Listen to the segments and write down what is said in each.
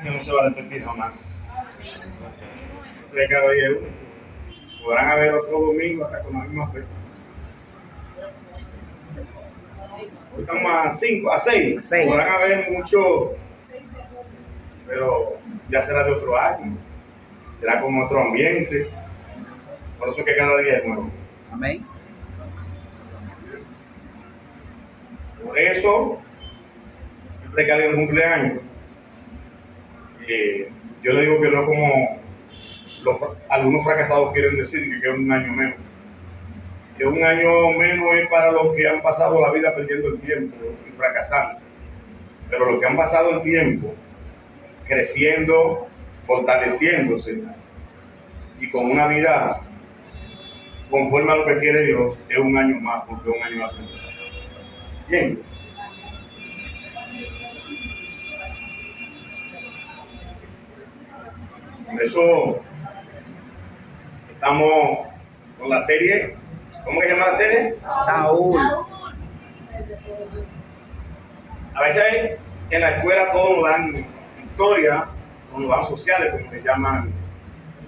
Que no se va a repetir jamás. De cada día es uno. Podrán haber otro domingo hasta con la misma fecha. Hoy estamos a 5, a 6. Podrán haber muchos, pero ya será de otro año. Será con otro ambiente. Por eso es que cada día es nuevo. Amén. Por eso, siempre que alguien cumpleaños, yo le digo que no como algunos fracasados quieren decir, que es un año menos. Que un año menos es para los que han pasado la vida perdiendo el tiempo y fracasando. Pero los que han pasado el tiempo creciendo, fortaleciéndose y con una vida conforme a lo que quiere Dios, es un año más, porque es un año de aprendizaje. Bien. Por eso estamos con la serie. ¿Cómo se llama la serie? Saúl. A veces en la escuela todos nos dan historia, o nos dan sociales, como le llaman,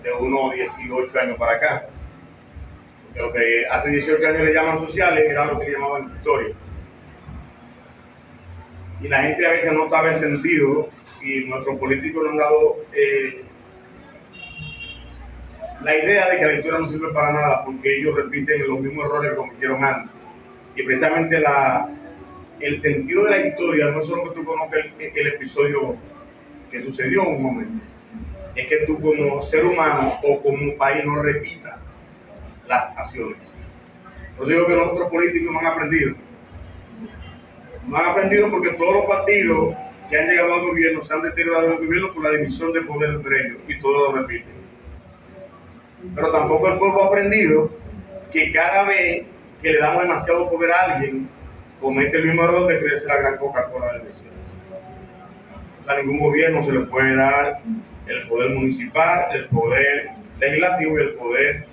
de unos 18 años para acá. Porque lo que hace 18 años le llaman sociales era lo que le llamaban historia. Y la gente a veces no sabe el sentido, y nuestros políticos nos han dado la idea de que la historia no sirve para nada porque ellos repiten los mismos errores que cometieron antes. Y precisamente el sentido de la historia no es solo que tú conozcas el episodio que sucedió en un momento, es que tú como ser humano o como país no repitas las acciones. Por eso digo que nuestros políticos no han aprendido. No han aprendido porque todos los partidos que han llegado al gobierno se han deteriorado el gobierno por la división de poder entre ellos y todos lo repiten. Pero tampoco el pueblo ha aprendido que cada vez que le damos demasiado poder a alguien, comete el mismo error de creerse la gran Coca-Cola del desierto. A ningún gobierno se le puede dar el poder municipal, el poder legislativo y el poder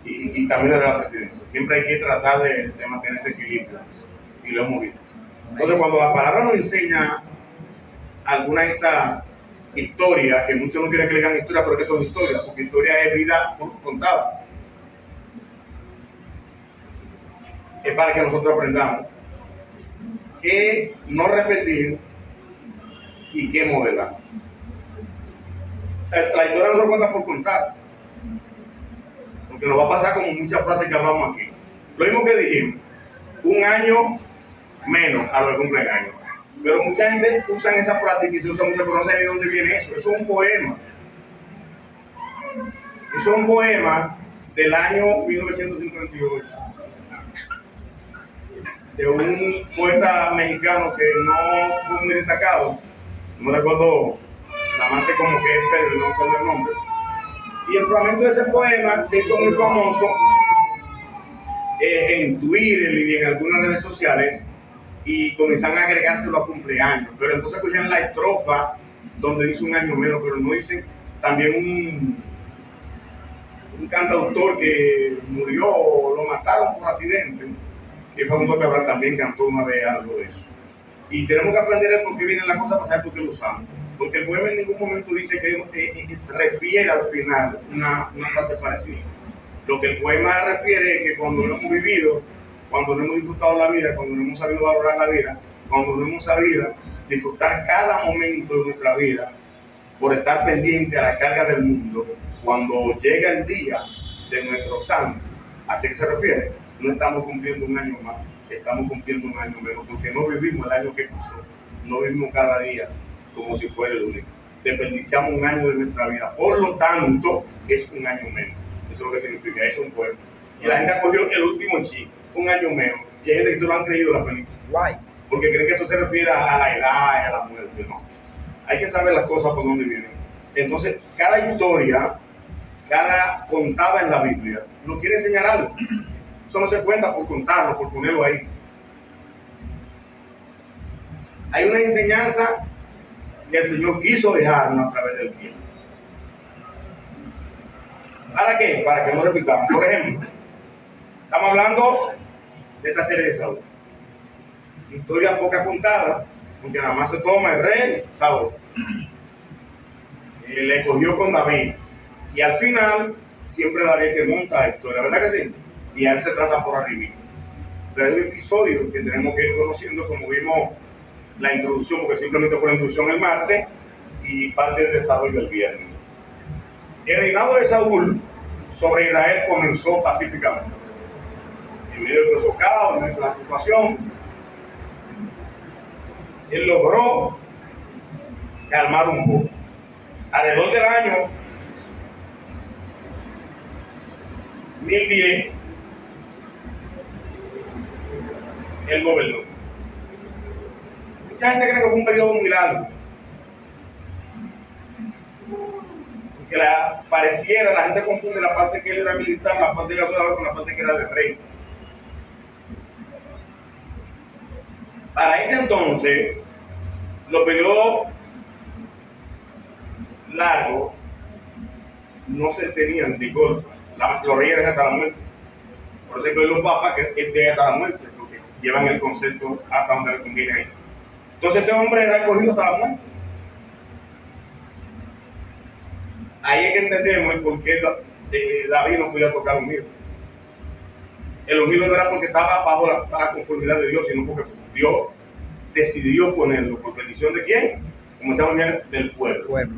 y también de la presidencia. Siempre hay que tratar de mantener ese equilibrio y lo hemos visto. Entonces, cuando la palabra nos enseña alguna de estas historias, que muchos no quieren que le digan historia, pero que son historias, porque historia es vida contada. Es para que nosotros aprendamos qué no repetir y qué modelar. O sea, la historia no se cuenta por contar, porque nos va a pasar como muchas frases que hablamos aquí. Lo mismo que dijimos, un año menos a lo que cumplen años. Pero mucha gente usa esa práctica y se usa mucho, pero no sé de dónde viene eso. Eso es un poema. Eso es un poema del año 1958. De un poeta mexicano que no fue muy destacado. No recuerdo, nada más sé como que es Pedro, no recuerdo el nombre. Y el fragmento de ese poema se hizo muy famoso en Twitter y en algunas redes sociales, y comenzaron a agregárselo a cumpleaños. Pero entonces cogían la estrofa donde dice un año menos, pero no dicen también un cantautor que murió o lo mataron por accidente, que Facundo Cabral también cantó una vez algo de eso. Y tenemos que aprender el por qué vienen las cosas para saber por qué lo usamos. Porque el poema en ningún momento dice que refiere al final una frase parecida. Lo que el poema refiere es que cuando lo hemos vivido, cuando no hemos disfrutado la vida, cuando no hemos sabido valorar la vida, cuando no hemos sabido disfrutar cada momento de nuestra vida, por estar pendiente a la carga del mundo, cuando llega el día de nuestro santo, así que se refiere, no estamos cumpliendo un año más, estamos cumpliendo un año menos, porque no vivimos el año que pasó, no vivimos cada día como si fuera el único. Desperdiciamos un año de nuestra vida, por lo tanto, es un año menos. Eso es lo que significa, eso es un pueblo. Y la gente acogió el último chip, un año menos, y hay gente que se lo han creído la película. Why? Porque creen que eso se refiere a la edad y a la muerte, no. Hay que saber las cosas por dónde vienen. Entonces, cada historia, cada contada en la Biblia, nos quiere enseñar algo. Eso no se cuenta por contarlo, por ponerlo ahí. Hay una enseñanza que el Señor quiso dejarnos a través del tiempo. ¿Para qué? Para que no repitamos. Por ejemplo, estamos hablando de esta serie de Saúl. Historia poca contada, porque nada más se toma el rey Saúl. le cogió con David. Y al final, siempre David que monta la historia, ¿verdad que sí? Y a él se trata por arriba. Pero hay un episodio que tenemos que ir conociendo, como vimos la introducción, porque simplemente fue la introducción el martes y parte del desarrollo el viernes. El reinado de Saúl sobre Israel comenzó pacíficamente. En medio de esos caos, en medio de la situación, él logró calmar un poco. Alrededor del año 1010, él gobernó. Mucha gente cree que fue un periodo muy largo, porque pareciera, la gente confunde la parte que él era militar, la parte de la ciudad con la parte que era de rey. Para ese entonces, los periodos largos no se tenían de golpe. Los reyes eran hasta la muerte. Por eso es que hoy los papas que es de hasta la muerte, porque llevan el concepto hasta donde le conviene ahí. Entonces este hombre era escogido hasta la muerte. Ahí es que entendemos el por qué David no podía tocar ungido. El ungido no era porque estaba bajo la conformidad de Dios, sino porque Dios decidió ponerlo. ¿Por petición de quién? Como se llama, del pueblo.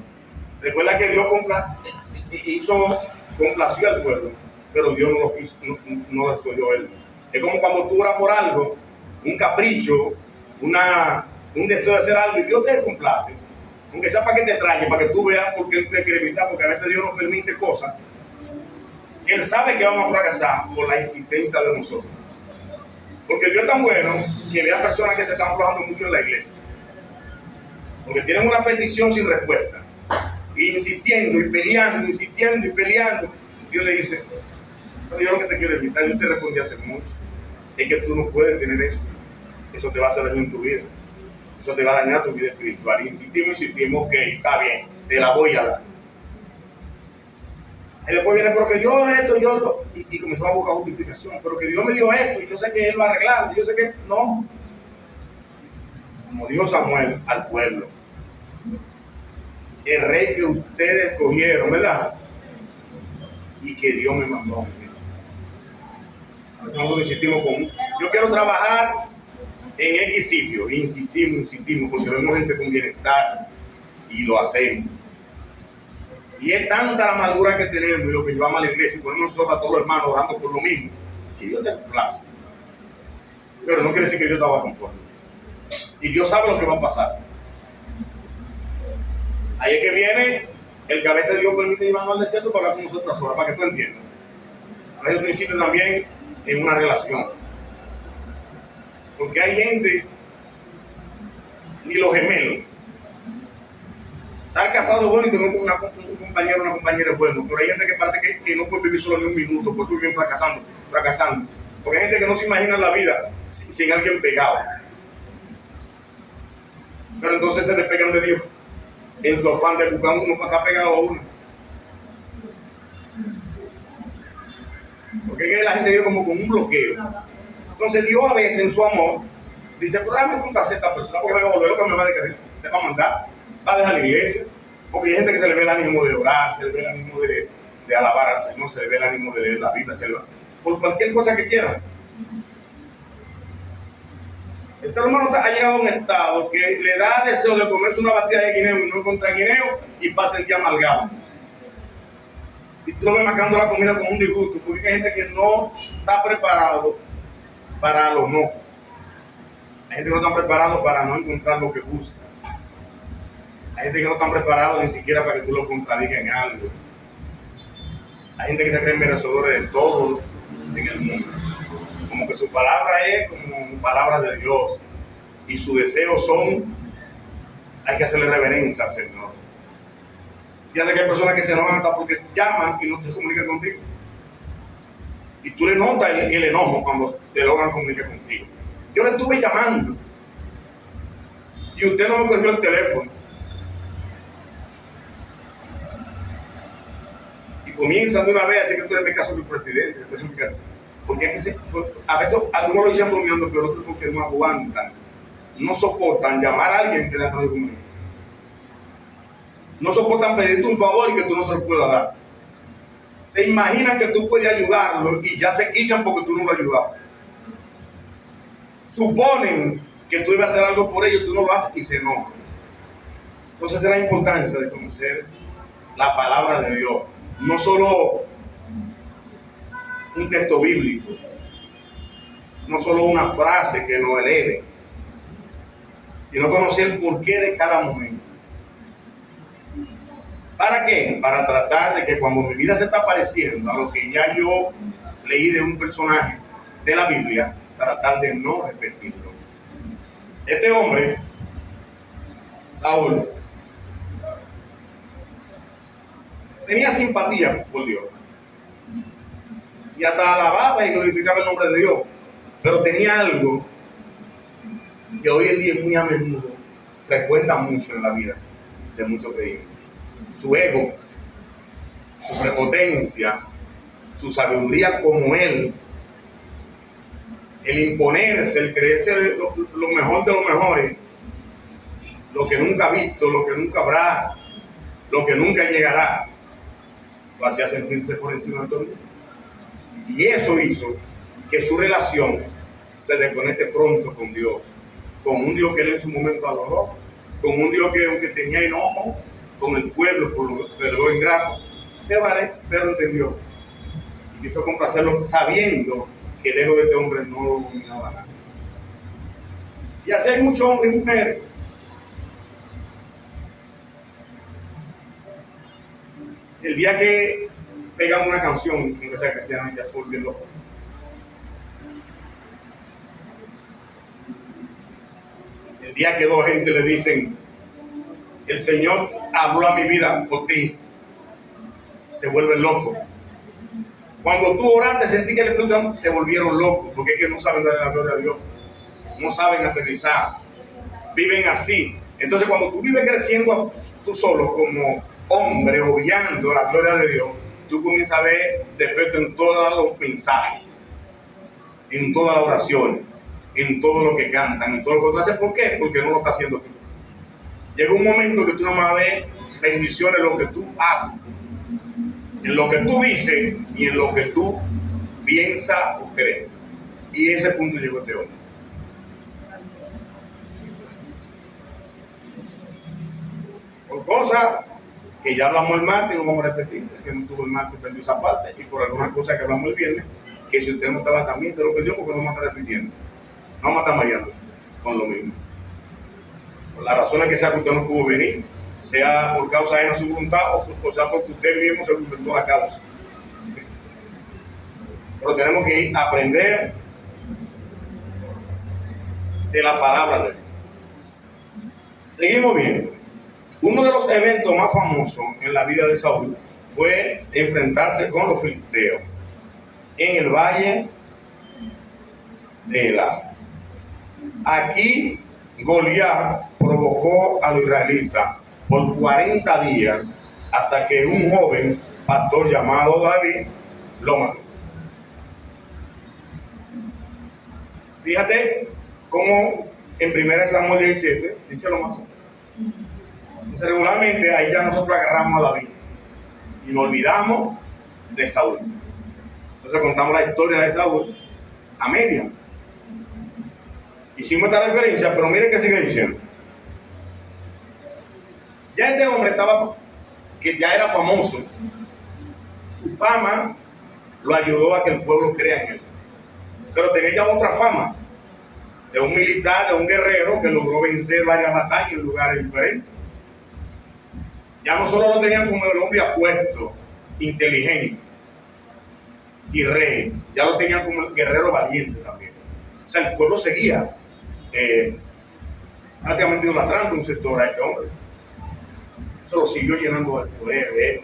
Recuerda que Dios complació al pueblo, pero Dios no lo escogió él. Es como cuando tú oras por algo, un capricho, un deseo de hacer algo, y Dios te complace. Aunque sea para que te traje, para que tú veas por qué Él te quiere evitar, porque a veces Dios nos permite cosas. Él sabe que vamos a fracasar por la insistencia de nosotros. Porque Dios es tan bueno que vea personas que se están aflojando mucho en la iglesia. Porque tienen una petición sin respuesta. Y insistiendo y peleando, insistiendo y peleando. Dios le dice, pero yo lo que te quiero evitar, yo te respondí hace mucho, es que tú no puedes tener eso. Eso te va a hacer daño en tu vida. Eso te va a dañar tu vida espiritual. Y insistimos, ok, está bien, te la voy a dar. Y después viene, pero que yo esto, y comenzó a buscar justificación, pero que Dios me dio esto, y yo sé que Él lo ha arreglado, yo sé que no. Como dijo Samuel al pueblo, el rey que ustedes escogieron, ¿verdad? Y que Dios me mandó a mí. A veces nosotros insistimos yo quiero trabajar en X sitio, insistimos, porque vemos gente con bienestar y lo hacemos. Y es tanta la madura que tenemos y lo que llevamos a la iglesia y ponemos nosotros a todos los hermanos orando por lo mismo, que Dios te complace. Pero no quiere decir que Dios estaba conforme. Y Dios sabe lo que va a pasar. Ahí es que viene el que a veces Dios permite llevarnos al desierto para hablar con nosotros ahora, para que tú entiendas. A veces tú insistes también en una relación. Porque hay gente, ni los gemelos. Estar casado es bueno y tener un compañero o una compañera es bueno, pero hay gente que parece que no puede vivir solo ni un minuto, por eso viven fracasando. Porque hay gente que no se imagina la vida sin alguien pegado. Pero entonces se despegan de Dios en su afán de buscar uno para estar pegado a uno. Porque es que la gente vive como con un bloqueo. Entonces Dios a veces en su amor dice, pero déjame complacer a esta persona porque me va a volver lo que me va a dejar, se va a mandar, va a dejar la iglesia. Porque hay gente que se le ve el ánimo de orar, se le ve el ánimo de alabar al Señor, se le ve el ánimo de leer la Biblia, por cualquier cosa que quiera. El ser humano ha llegado a un estado que le da deseo de comerse una batida de guineo y no encontrar guineo y pasa el día amargado. Y tú lo ves marcando la comida con un disgusto, porque hay gente que no está preparado para lo no. Hay gente que no está preparado para no encontrar lo que busca. Hay gente que no está preparada ni siquiera para que tú lo contradigas en algo. Hay gente que se creen merecedores de todo en el mundo. Como que su palabra es como palabra de Dios. Y sus deseos son, hay que hacerle reverencia al Señor. Fíjate que hay personas que se enojan hasta porque llaman y no te comunican contigo. Y tú le notas el enojo cuando te logran comunicar contigo. Yo le estuve llamando y usted no me cogió el teléfono. Comienzan de una vez a decir que tú eres mi caso, mi presidente. Porque es que a veces algunos lo dicen bromeando, pero otros porque no aguantan, no soportan llamar a alguien que da todo el mundo. No soportan pedirte un favor y que tú no se lo puedas dar. Se imaginan que tú puedes ayudarlo y ya se quillan porque tú no lo has ayudado. Suponen que tú ibas a hacer algo por ellos, tú no lo haces y se enojan. Entonces es la importancia de conocer la palabra de Dios. No solo un texto bíblico, no solo una frase que nos eleve, sino conocer el porqué de cada momento. ¿Para qué? Para tratar de que cuando mi vida se está pareciendo a lo que ya yo leí de un personaje de la Biblia, tratar de no repetirlo. Este hombre, Saúl, tenía simpatía por Dios y hasta alababa y glorificaba el nombre de Dios, pero tenía algo que hoy en día muy a menudo frecuenta mucho en la vida de muchos creyentes: su ego, su prepotencia, su sabiduría como él, el imponerse, el creerse lo mejor de los mejores, lo que nunca ha visto, lo que nunca habrá, lo que nunca llegará, lo hacía sentirse por encima de todo. Y eso hizo que su relación se desconecte pronto con Dios, con un Dios que él en su momento adoró, con un Dios que aunque tenía enojo con el pueblo por lo ingrato, pero entendió y quiso complacerlo sabiendo que el ego de este hombre no lo dominaba nada. Y así hay muchos hombres y mujeres el día que pegan una canción en iglesia cristiana ya se volvió loco. El día que dos gente le dicen: el Señor habló a mi vida por ti, se vuelven locos. Cuando tú oraste, sentí que el Espíritu Santo, se volvieron locos, porque es que no saben darle la gloria a Dios, no saben aterrizar, viven así. Entonces cuando tú vives creciendo tú solo como hombre, obviando la gloria de Dios, tú comienzas a ver defecto en todos los mensajes, en todas las oraciones, en todo lo que cantan, en todo lo que tú haces. ¿Por qué? Porque no lo estás haciendo tú. Llega un momento que tú no vas a ver bendiciones en lo que tú haces, en lo que tú dices y en lo que tú piensas o crees. Y ese punto llegó este hombre. Por cosas que ya hablamos el martes y no vamos a repetir, es que no tuvo el martes, perdió esa parte, y por algunas cosas que hablamos el viernes, que si usted no estaba también se lo perdió porque no vamos a estar repitiendo. No vamos a estar mareando con lo mismo. Por las razones que sea que usted no pudo venir, sea por causa de su voluntad o sea porque usted mismo se inventó la causa. Pero tenemos que aprender de la palabra de Dios. Seguimos viendo. Uno de los eventos más famosos en la vida de Saúl fue enfrentarse con los filisteos en el valle de Elá. Aquí Goliat provocó a los israelitas por 40 días hasta que un joven pastor llamado David lo mató. Fíjate cómo en 1 Samuel 17 dice lo mató. Entonces, regularmente ahí ya nosotros agarramos a David y nos olvidamos de Saúl. Entonces contamos la historia de Saúl a media. Hicimos esta referencia, pero mire que sigue diciendo. Ya este hombre que ya era famoso, su fama lo ayudó a que el pueblo crea en él. Pero tenía ya otra fama, de un militar, de un guerrero que logró vencer varias batallas en lugares diferentes. Ya no solo lo tenían como el hombre apuesto, inteligente y rey, ya lo tenían como el guerrero valiente también. O sea, el pueblo seguía prácticamente idolatrando un sector a este hombre. Eso lo siguió llenando de poder.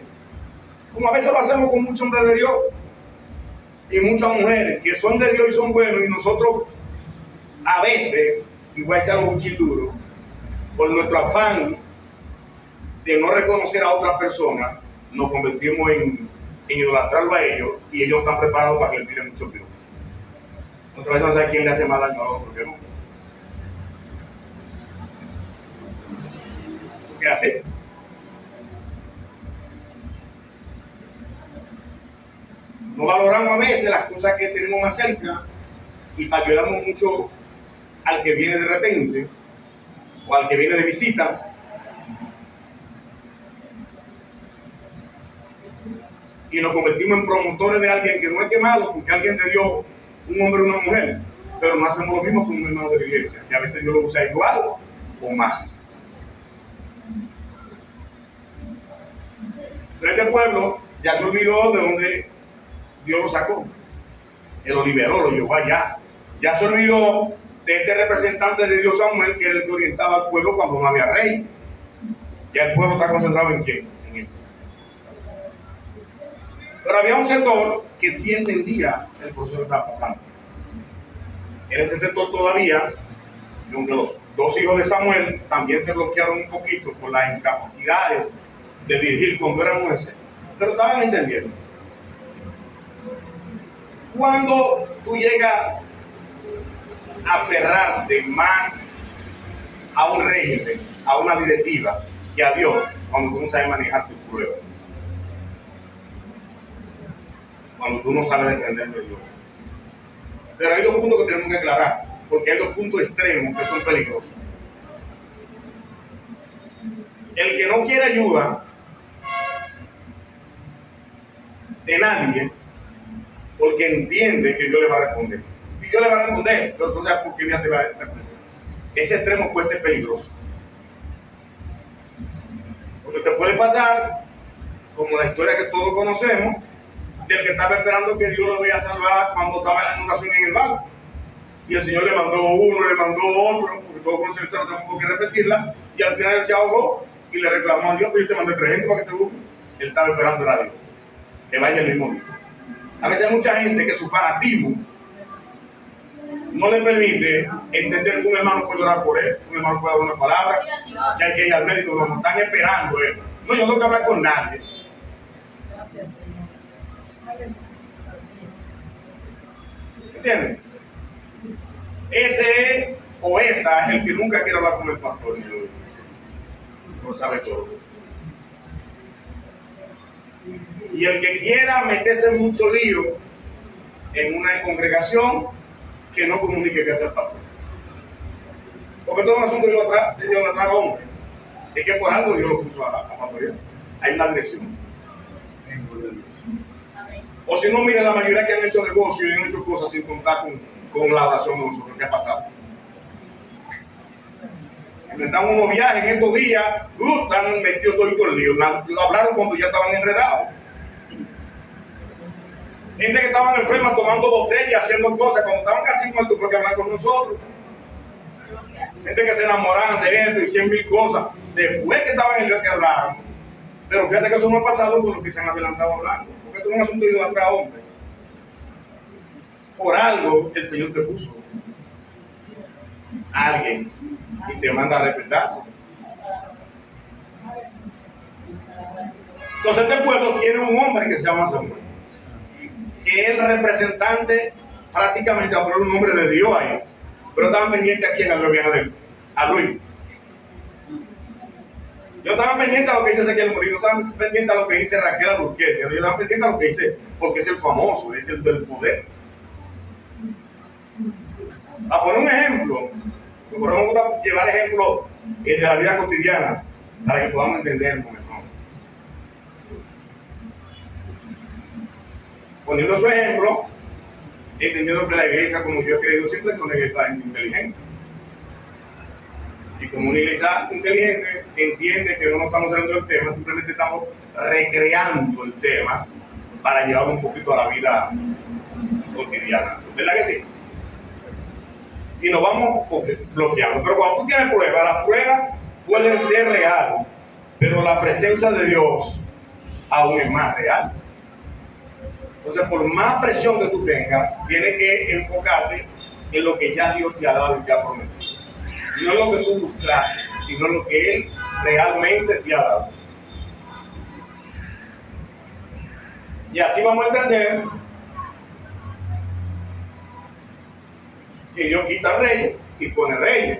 Como a veces lo hacemos con muchos hombres de Dios y muchas mujeres que son de Dios y son buenos, y nosotros a veces, igual sea algo muy duro, por nuestro afán de no reconocer a otras personas, nos convertimos en idolatrarlo a ellos, y ellos están preparados para que le tiren mucho tiempo. Entonces a veces no sabe quién le hace más daño a otro que no. Porque así. No valoramos a veces las cosas que tenemos más cerca y ayudamos mucho al que viene de repente o al que viene de visita. Y nos convertimos en promotores de alguien que no es que malo, porque alguien te dio un hombre o una mujer, pero no hacemos lo mismo con un hermano de la iglesia, que a veces Dios lo usa igual o más. Pero este pueblo ya se olvidó de donde Dios lo sacó. Él lo liberó, lo llevó allá. Ya se olvidó de este representante de Dios Samuel, que era el que orientaba al pueblo cuando no había rey. Ya el pueblo está concentrado en quién, en él. Pero había un sector que sí entendía el proceso que estaba pasando. En ese sector todavía, donde los dos hijos de Samuel también se bloquearon un poquito por las incapacidades de dirigir cuando eran jueces, pero estaban entendiendo. Cuando tú llegas a aferrarte más a un régimen, a una directiva, que a Dios, cuando tú no sabes manejar tus pruebas, cuando tú no sabes depender de Dios. Pero hay dos puntos que tenemos que aclarar, porque hay dos puntos extremos que son peligrosos. El que no quiere ayuda de nadie, porque entiende que Dios le va a responder. Y Dios le va a responder, pero tú sabes por qué Dios te va a responder. Ese extremo puede ser peligroso. Porque te puede pasar, como la historia que todos conocemos, del que estaba esperando que Dios lo vaya a salvar cuando estaba en la inundación en el barco. Y el Señor le mandó uno, le mandó otro, porque todos conocemos, no tenemos por qué repetirla, y al final él se ahogó y le reclamó a Dios, pero yo te mandé 3 gente para que te busquen. Él estaba esperando a Dios, que vaya el mismo día. A veces hay mucha gente que su fanatismo no le permite entender que un hermano puede orar por él, un hermano puede dar una palabra, que hay que ir al médico, no, están esperando él. No, yo no tengo que hablar con nadie. ¿Entiendes? Ese o esa es el que nunca quiere hablar con el pastor, lo sabe todo. Y el que quiera meterse en mucho lío en una congregación, que no comunique que es el pastor. Porque todo es un asunto de Dios lo traga hombre. Es que por algo Dios lo puso a pastorear. Hay una dirección. O si no, mire la mayoría que han hecho negocios y han hecho cosas sin contar con la oración de nosotros. ¿Qué ha pasado? Inventaron unos viajes en estos días, están metidos todo el lío. Lo hablaron cuando ya estaban enredados. Gente que estaban enfermas tomando botellas, haciendo cosas, cuando estaban casi muertos fue que hablar con nosotros. Gente que se enamoraban, se esto y 100,000 cosas. Después que estaban en el que hablaron. Pero fíjate que eso no ha pasado con lo que se han adelantado hablando. Porque esto es un asunto de idolatría, hombre. Por algo el Señor te puso a alguien y te manda a respetarlo. Entonces este pueblo tiene un hombre que se llama Samuel, que es el representante prácticamente, a poner un nombre de Dios ahí, pero estaban pendientes a quién, a Luis. Yo estaba pendiente a lo que dice Ezequiel Murillo, yo estaba pendiente a lo que dice Raquel Alburquerque, yo estaba pendiente a lo que dice, porque es el famoso, es el del poder. A poner un ejemplo, podemos llevar ejemplos de la vida cotidiana para que podamos entendernos mejor. Poniendo su ejemplo, entendiendo que la iglesia, como yo he creído siempre, es una iglesia inteligente. Y como una iglesia inteligente entiende que no nos estamos saliendo del tema, simplemente estamos recreando el tema para llevarlo un poquito a la vida cotidiana. ¿Verdad que sí? Y nos vamos bloqueando. Pero cuando tú tienes pruebas, las pruebas pueden ser reales, pero la presencia de Dios aún es más real. Entonces, por más presión que tú tengas, tienes que enfocarte en lo que ya Dios te ha dado y te ha prometido. No es lo que tú buscaste, sino lo que Él realmente te ha dado. Y así vamos a entender que Dios quita reyes y pone reyes.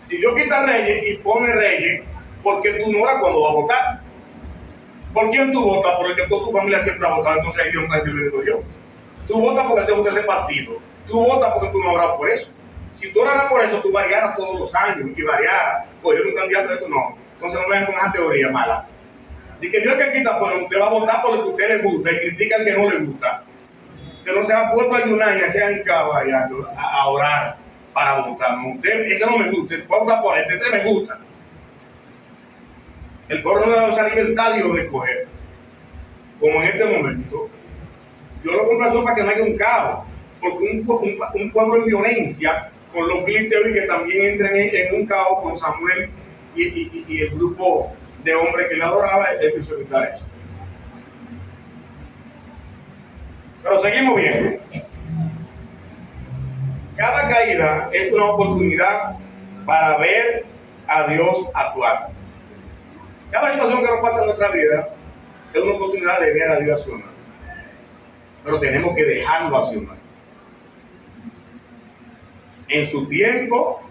Si Dios quita reyes y pone reyes, ¿por qué tú no oras cuando va a votar? ¿Por quién tú votas? Por el que toda tu familia siempre ha votado, entonces ahí Dios está interviniendo yo. Tú votas porque te gusta ese partido. Tú votas porque tú no oras por eso. Si tú oras por eso, tú variaras todos los años y variaras. Pues yo un candidato de esto, no. Entonces no vengan con esa teoría mala. Y que Dios que quita, pues usted va a votar por lo que a usted le gusta y critica al que no le gusta. Usted no se ha puesto a ayunar y a hacer hincaba a orar para votar. No, usted, ese no me gusta, usted puede votar por este me gusta. El pueblo no le ha dado esa libertad Dios de escoger. Como en este momento, yo lo complazo para que no haya un caos. Porque un pueblo en violencia, con los filisteos y que también entran en un caos con Samuel y el grupo de hombres que le adoraba, él quiso evitar eso. Pero seguimos viendo. Cada caída es una oportunidad para ver a Dios actuar. Cada situación que nos pasa en nuestra vida es una oportunidad de ver a Dios accionar. Pero tenemos que dejarlo accionar. En su tiempo,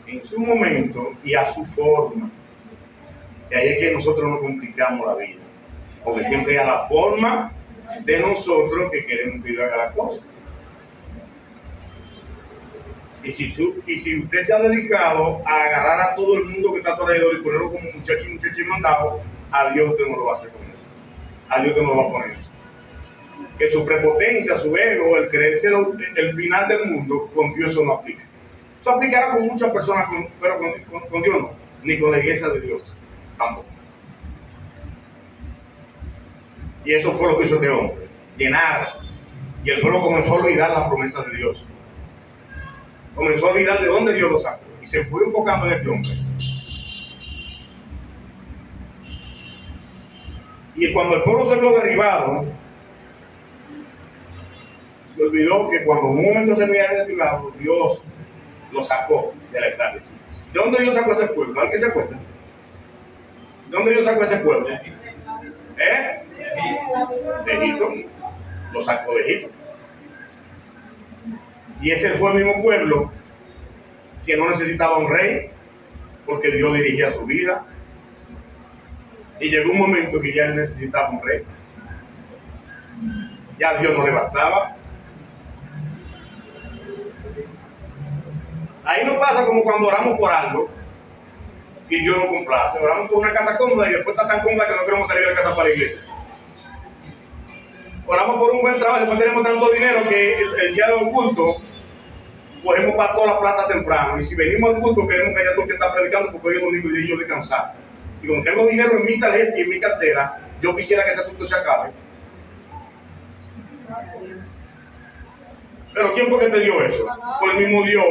en su momento y a su forma. Y ahí es que nosotros nos complicamos la vida. Porque siempre hay a la forma de nosotros que queremos que Dios haga las cosas. Y si usted se ha dedicado a agarrar a todo el mundo que está a su alrededor y ponerlo como muchacho y mandado, a Dios usted no lo va a hacer con eso. A Dios usted no lo va a poner eso. Que su prepotencia, su ego, el creerse el final del mundo, con Dios eso no aplica. Eso aplicará con muchas personas, pero con Dios no, ni con la iglesia de Dios tampoco. Y eso fue lo que hizo este hombre, llenarse. Y el pueblo comenzó a olvidar las promesas de Dios. Comenzó a olvidar de dónde Dios lo sacó. Y se fue enfocando en este hombre. Y cuando el pueblo se vio derribado, se olvidó que cuando en un momento se veía derribado, Dios lo sacó de la esclavitud. ¿De dónde Dios sacó ese pueblo? ¿Alguien se acuerda? ¿De dónde Dios sacó ese pueblo? De Egipto. Lo sacó de Egipto. Y ese fue el mismo pueblo que no necesitaba un rey, porque Dios dirigía su vida. Y llegó un momento que ya él necesitaba un rey. Ya a Dios no le bastaba. Ahí nos pasa como cuando oramos por algo y Dios nos complace. Oramos por una casa cómoda y después está tan cómoda que no queremos salir de la casa para la iglesia. Oramos por un buen trabajo, después tenemos tanto dinero que el día del culto cogemos para toda la plaza temprano. Y si venimos al culto queremos que haya todo el que está predicando porque hoy es domingo y yo descansar. Y como tengo dinero en mi tarjeta y en mi cartera, yo quisiera que ese culto se acabe. Pero ¿quién fue que te dio eso? Fue el mismo Dios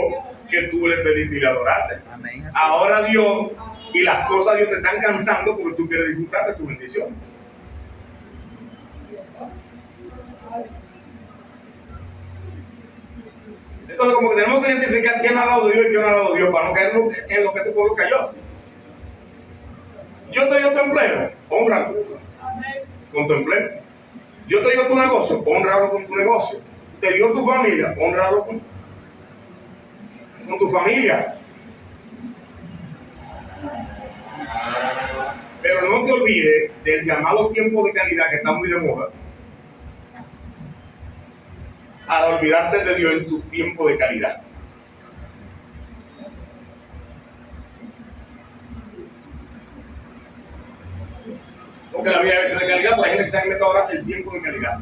que tú le pediste y le adoraste. Amén. Ahora Dios y las cosas de Dios te están cansando porque tú quieres disfrutar de tu bendición. Entonces como que tenemos que identificar quién ha dado Dios y quién no ha dado Dios para no caer en lo que este pueblo cayó. Yo te dio tu empleo, honralo con tu empleo. Yo te dio tu negocio, honralo con tu negocio. Te dio tu familia, honralo con tu familia. Pero no te olvides del llamado tiempo de calidad que está muy de moda, para olvidarte de Dios en tu tiempo de calidad. Porque la vida debe ser de calidad, pero la gente que se ha inventado ahora el tiempo de calidad.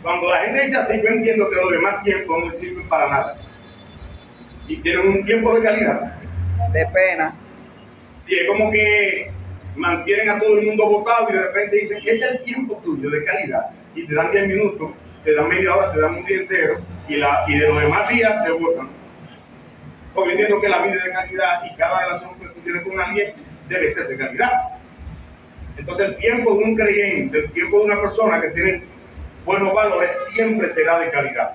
Cuando la gente dice así, yo entiendo que los demás tiempos no sirven para nada. Y tienen un tiempo de calidad. De pena. Sí, es como que mantienen a todo el mundo votado y de repente dicen, este es el tiempo tuyo de calidad. Y te dan 10 minutos, te dan media hora, te dan un día entero, y de los demás días te votan. Porque entiendo que la vida es de calidad y cada relación que tú tienes con alguien debe ser de calidad. Entonces el tiempo de un creyente, el tiempo de una persona que tiene buenos valores siempre será de calidad.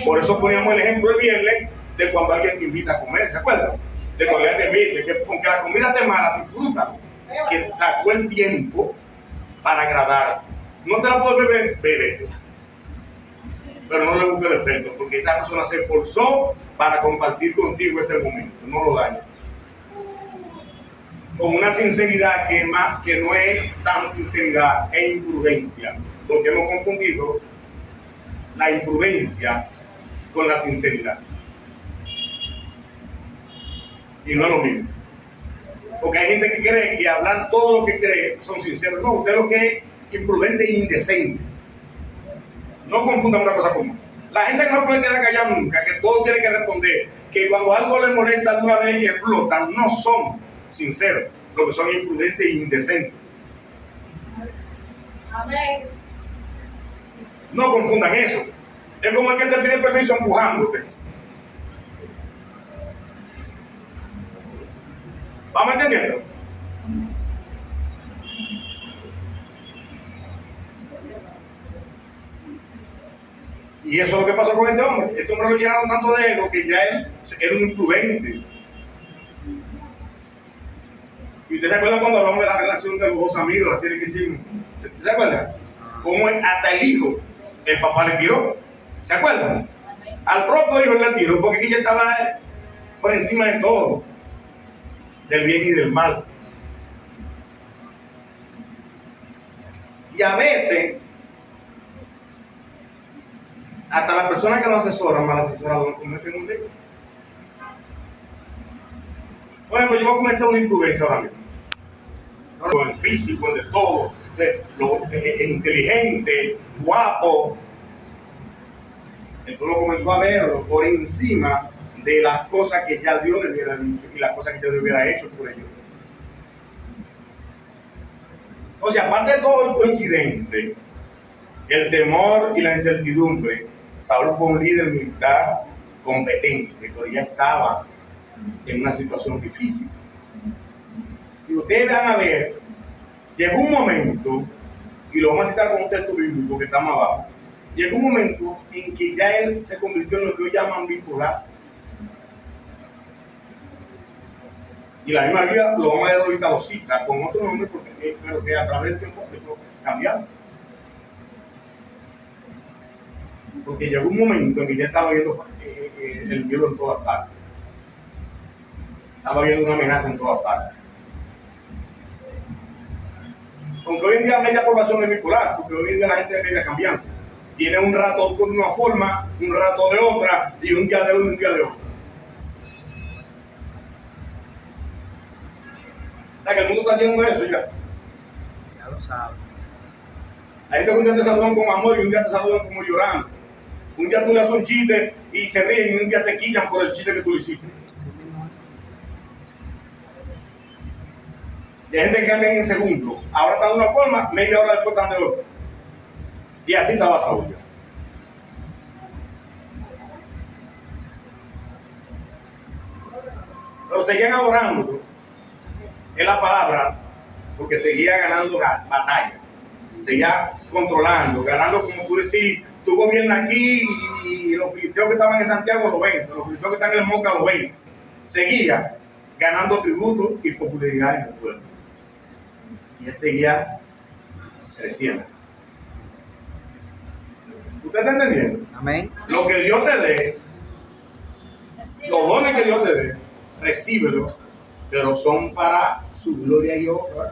Por eso poníamos el ejemplo el viernes de cuando alguien te invita a comer, ¿se acuerdan? De cuando alguien te invita, que aunque la comida esté mala, disfrútalo, que sacó el tiempo para agradarte. No te la puedes beber, bébetela. Pero no le busques defectos, porque esa persona se esforzó para compartir contigo ese momento, no lo dañes. con una sinceridad que no es tan sinceridad, es imprudencia, porque hemos confundido la imprudencia con la sinceridad. Y no es lo mismo. Porque hay gente que cree que hablar todo lo que cree son sinceros. No, usted lo que es imprudente e indecente. No confundan una cosa con otra. La gente que no puede quedar callada nunca, que todo tiene que responder, que cuando algo le molesta de una vez explotan, no son sinceros, lo que son imprudentes e indecentes. Amén. No confundan eso. Es como el que te pide permiso empujándote. ¿Vamos entendiendo? Y eso es lo que pasó con este hombre. Este hombre lo llenaron tanto de ego que ya él era un imprudente. Y usted se acuerda cuando hablamos de la relación de los dos amigos, la serie que hicimos. ¿Usted se acuerda? Cómo hasta el hijo, el papá le tiró. ¿Se acuerdan? Al propio hijo le tiró porque ella estaba por encima de todo, del bien y del mal. Y a veces, hasta las personas que nos asesoran, mal asesorados, no cometen un delito. Por ejemplo, yo voy a cometer una imprudencia ahora mismo. No, el físico, el de todo, el inteligente, guapo. El pueblo comenzó a verlo por encima de las cosas que ya Dios le hubiera dicho y las cosas que Dios le hubiera hecho por ellos. O sea, aparte de todo el coincidente, el temor y la incertidumbre, Saúl fue un líder militar competente, pero ya estaba en una situación difícil. Y ustedes van a ver, llegó un momento, y lo vamos a citar con un texto bíblico que está más abajo, llegó un momento en que ya él se convirtió en lo que hoy llaman bipolar. Y la misma Biblia, lo vamos a leer ahorita, lo cita con otro nombre, pero que a través del tiempo eso cambió. Porque llegó un momento en que ya estaba viendo el miedo en todas partes. Estaba viendo una amenaza en todas partes. Aunque hoy en día media población es bipolar, porque hoy en día la gente es media cambiante. Tiene un rato de una forma, un rato de otra, y un día de uno y un día de otro. O sea que el mundo está lleno de eso ya. Ya lo sabes. Hay gente que un día te saludan con amor y un día te saludan como llorando. Un día tú le haces un chiste y se ríen y un día se quillan por el chiste que tú le hiciste. Y hay gente que cambia en segundo. Ahora está de una forma, media hora después están de otra. Y así estaba Saúl ya. Pero seguían adorando en la palabra porque seguía ganando batalla. Seguía controlando, ganando, como tú decís, tú gobiernas aquí y los filisteos que estaban en Santiago lo ven, los filisteos que están en el Moca lo ven. Seguía ganando tributos y popularidad en el pueblo. Y él seguía creciendo. ¿Usted está entendiendo? Amén. Lo que Dios te dé, los dones que Dios te dé, recíbelo, pero son para su gloria y honra.